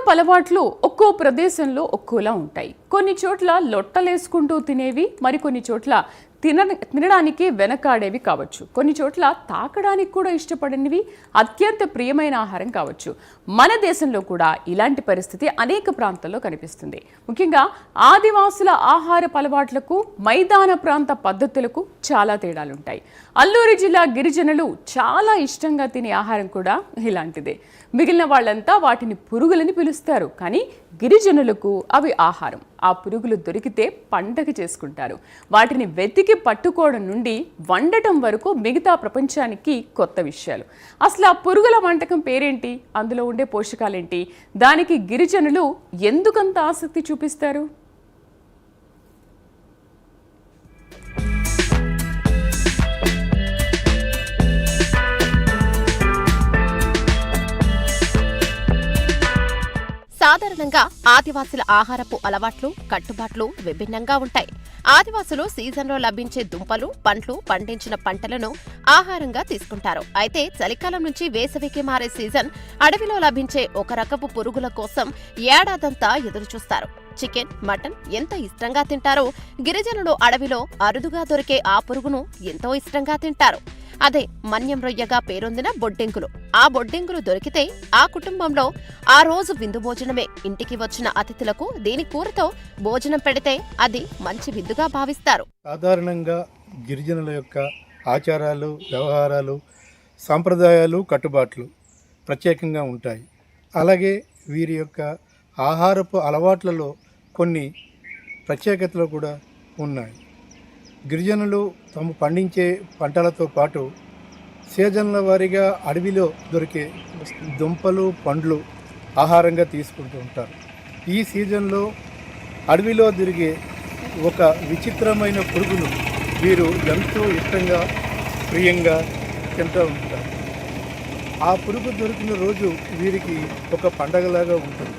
ఆహారపు అలవాట్లు ఒక్కో ప్రదేశంలో ఒక్కోలా ఉంటాయి. కొన్ని చోట్ల లొట్టలేసుకుంటూ తినేవి, మరికొన్ని చోట్ల తినడానికి వెనకాడేవి కావచ్చు. కొన్ని చోట్ల తాకడానికి కూడా ఇష్టపడనివి అత్యంత ప్రియమైన ఆహారం కావచ్చు. మన దేశంలో కూడా ఇలాంటి పరిస్థితి అనేక ప్రాంతాల్లో కనిపిస్తుంది. ముఖ్యంగా ఆదివాసుల ఆహారపు అలవాట్లకు మైదాన ప్రాంత పద్ధతులకు చాలా తేడాలుంటాయి. అల్లూరి జిల్లా గిరిజనులు చాలా ఇష్టంగా తినే ఆహారం కూడా ఇలాంటిదే. మిగిలిన వాళ్ళంతా వాటిని పురుగులని పిలుస్తారు, కానీ గిరిజనులకు అవి ఆహారం. ఆ పురుగులు దొరికితే పండగ చేసుకుంటారు. వాటిని వెతికి పట్టుకోవడం నుండి వండటం వరకు మిగతా ప్రపంచానికి కొత్త విషయాలు. అసలు ఆ పురుగుల వంటకం పేరేంటి, అందులో ఉండే పోషకాలేంటి, దానికి గిరిజనులు ఎందుకంత ఆసక్తి చూపిస్తారు? సాధారణంగా ఆదివాసుల ఆహారపు అలవాట్లు, కట్టుబాట్లు విభిన్నంగా ఉంటాయి. ఆదివాసులు సీజన్లో లభించే దుంపలు, పండ్లు, పండించిన పంటలను ఆహారంగా తీసుకుంటారు. అయితే చలికాలం నుంచి వేసవికి మారే సీజన్ అడవిలో లభించే ఒక రకపు పురుగుల కోసం ఏడాదంతా ఎదురుచూస్తారు. చికెన్, మటన్ ఎంత ఇష్టంగా తింటారో గిరిజనులు అడవిలో అరుదుగా దొరికే ఆ పురుగును ఎంతో ఇష్టంగా తింటారు. అదే మన్యం రొయ్యగా పేరొందిన బొడ్డెంకులు. ఆ బొడ్డెంకులు దొరికితే ఆ కుటుంబంలో ఆ రోజు విందు భోజనమే. ఇంటికి వచ్చిన అతిథులకు దీని కూరతో భోజనం పెడితే అది మంచి విందుగా భావిస్తారు. సాధారణంగా గిరిజనుల యొక్క ఆచారాలు, వ్యవహారాలు, సాంప్రదాయాలు, కట్టుబాట్లు ప్రత్యేకంగా ఉంటాయి. అలాగే వీరి యొక్క ఆహారపు అలవాట్లలో కొన్ని ప్రత్యేకతలు కూడా ఉన్నాయి. గిరిజనులు తాము పండించే పంటలతో పాటు సీజన్ల వారీగా అడవిలో దొరికే దుంపలు, పండ్లు ఆహారంగా తీసుకుంటూ ఉంటారు. ఈ సీజన్లో అడవిలో దొరికే ఒక విచిత్రమైన పురుగును వీరు ఎంతో ఇష్టంగా, ప్రియంగా తింటూ ఉంటారు. ఆ పురుగు దొరికిన రోజు వీరికి ఒక పండగలాగా ఉంటుంది.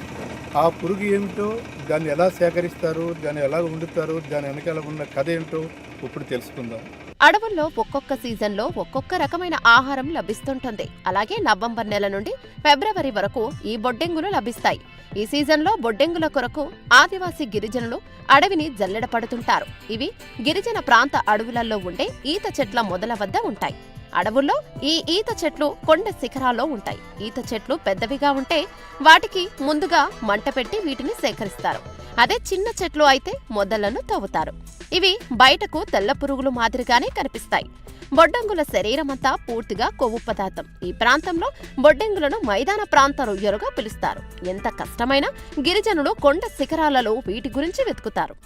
ఆ పురుగు ఏమిటో, దాన్ని ఎలా సేకరిస్తారు, దాన్ని ఎలా వండుతారు, దాని వెనకాల ఉన్న కథ ఏమిటో ఇప్పుడు తెలుసుకుందాం. అడవుల్లో ఒక్కొక్క సీజన్లో ఒక్కొక్క రకమైన ఆహారం లభిస్తుంటుంది. అలాగే నవంబర్ నెల నుండి ఫిబ్రవరి వరకు ఈ బొడ్డెంగులు లభిస్తాయి. ఈ సీజన్లో బొడ్డెంగుల కొరకు ఆదివాసీ గిరిజనులు అడవిని జల్లెడ పడుతుంటారు. ఇవి గిరిజన ప్రాంత అడవులలో ఉండే ఈత చెట్ల మొదల వద్ద ఉంటాయి. అడవుల్లో ఈ ఈత చెట్లు కొండ శిఖరాల్లో ఉంటాయి. ఈత చెట్లు పెద్దవిగా ఉంటే వాటికి ముందుగా మంట పెట్టి వీటిని సేకరిస్తారు. అదే చిన్న చెట్లు అయితే మొదళ్లను తవ్వుతారు. ఇవి బయటకు తెల్ల పురుగులు మాదిరిగానే కనిపిస్తాయి. బొడ్డెంగుల శరీరమంతా పూర్తిగా కొవ్వు పదార్థం. ఈ ప్రాంతంలో బొడ్డెంగులను మైదాన ప్రాంత రొయ్యలుగా పిలుస్తారు. ఎంత కష్టమైనా గిరిజనులు కొండ శిఖరాలలో వీటి గురించి వెతుకుతారు.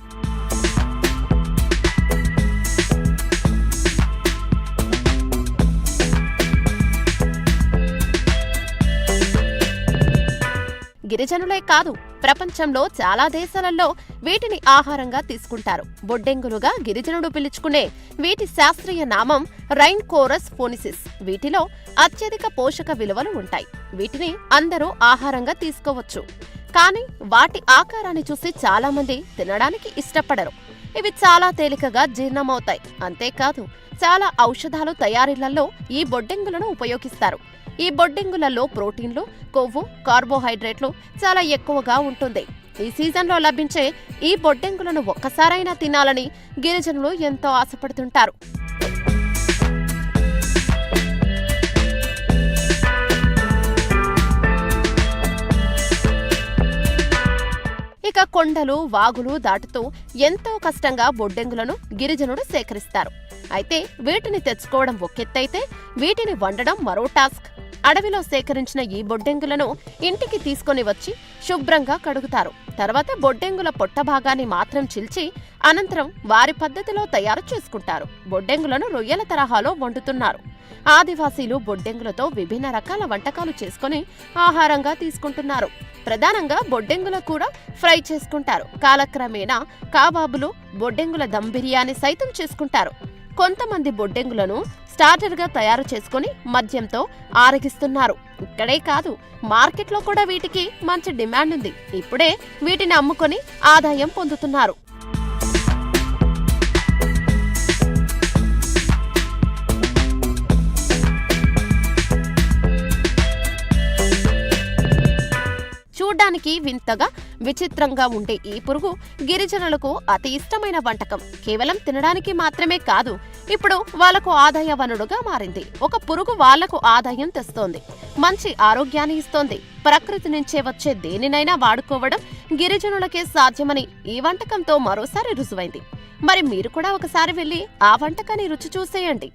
గిరిజనులే కాదు, ప్రపంచంలో చాలా దేశాలలో వీటిని ఆహారంగా తీసుకుంటారు. బొడ్డెంగులుగా గిరిజనుడు పిలుచుకునే వీటి శాస్త్రీయ నామం రైన్కోరస్ ఫోనిసిస్. వీటిలో అత్యధిక పోషక విలువలు ఉంటాయి. వీటిని అందరూ ఆహారంగా తీసుకోవచ్చు. కానీ వాటి ఆకారాన్ని చూసి చాలా మంది తినడానికి ఇష్టపడరు. ఇవి చాలా తేలికగా జీర్ణమవుతాయి. అంతేకాదు చాలా ఔషధాలు తయారీలలో ఈ బొడ్డెంగులను ఉపయోగిస్తారు. ఈ బొడ్డెంగులలో ప్రోటీన్లు, కొవ్వు, కార్బోహైడ్రేట్లు చాలా ఎక్కువగా ఉంటుంది. ఈ సీజన్లో లభించే ఈ బొడ్డెంగులను ఒక్కసారైనా తినాలని గిరిజనులు ఎంతో ఆశపడుతుంటారు. ఇక కొండలు, వాగులు దాటుతూ ఎంతో కష్టంగా బొడ్డెంగులను గిరిజనుడు సేకరిస్తారు. అయితే వీటిని తెచ్చుకోవడం ఒకెత్తైతే వీటిని వండడం మరో టాస్క్. అడవిలో సేకరించిన ఈ బొడ్డెంగులను ఇంటికి తీసుకొని వచ్చి శుభ్రంగా కడుగుతారు. తర్వాత బొడ్డెంగుల పొట్ట భాగాన్ని మాత్రం చిల్చి అనంతరం వారి పద్ధతిలో తయారు చేసుకుంటారు. బొడ్డెంగులను రొయ్యల తరహాలో వండుతున్నారు. ఆదివాసీలు బొడ్డెంగులతో విభిన్న రకాల వంటకాలు చేసుకుని ఆహారంగా తీసుకుంటున్నారు. ప్రధానంగా బొడ్డెంగుల కూర ఫ్రై చేసుకుంటారు. కాలక్రమేణా కబాబులు, బొడ్డెంగుల దమ్ బిర్యానీ సైతం చేసుకుంటారు. కొంతమంది బొడ్డెంగులను స్టార్టర్గా తయారు చేసుకుని మద్యంతో ఆరగిస్తున్నారు. ఇక్కడే కాదు, మార్కెట్లో కూడా వీటికి మంచి డిమాండ్ ఉంది. ఇప్పుడే వీటిని అమ్ముకొని ఆదాయం పొందుతున్నారు. చూడ్డానికి వింతగా విచిత్రంగా ఉండే ఈ పురుగు గిరిజనులకు అతి ఇష్టమైన వంటకం. కేవలం తినడానికి మాత్రమే కాదు, ఇప్పుడు వాళ్లకు ఆదాయ వనరుగా మారింది. ఒక పురుగు వాళ్లకు ఆదాయం తెస్తోంది, మంచి ఆరోగ్యాన్ని ఇస్తోంది. ప్రకృతి నుంచే వచ్చే దేనినైనా వాడుకోవడం గిరిజనులకే సాధ్యమని ఈ వంటకంతో మరోసారి రుజువైంది. మరి మీరు కూడా ఒకసారి వెళ్ళి ఆ వంటకాన్ని రుచి చూసేయండి.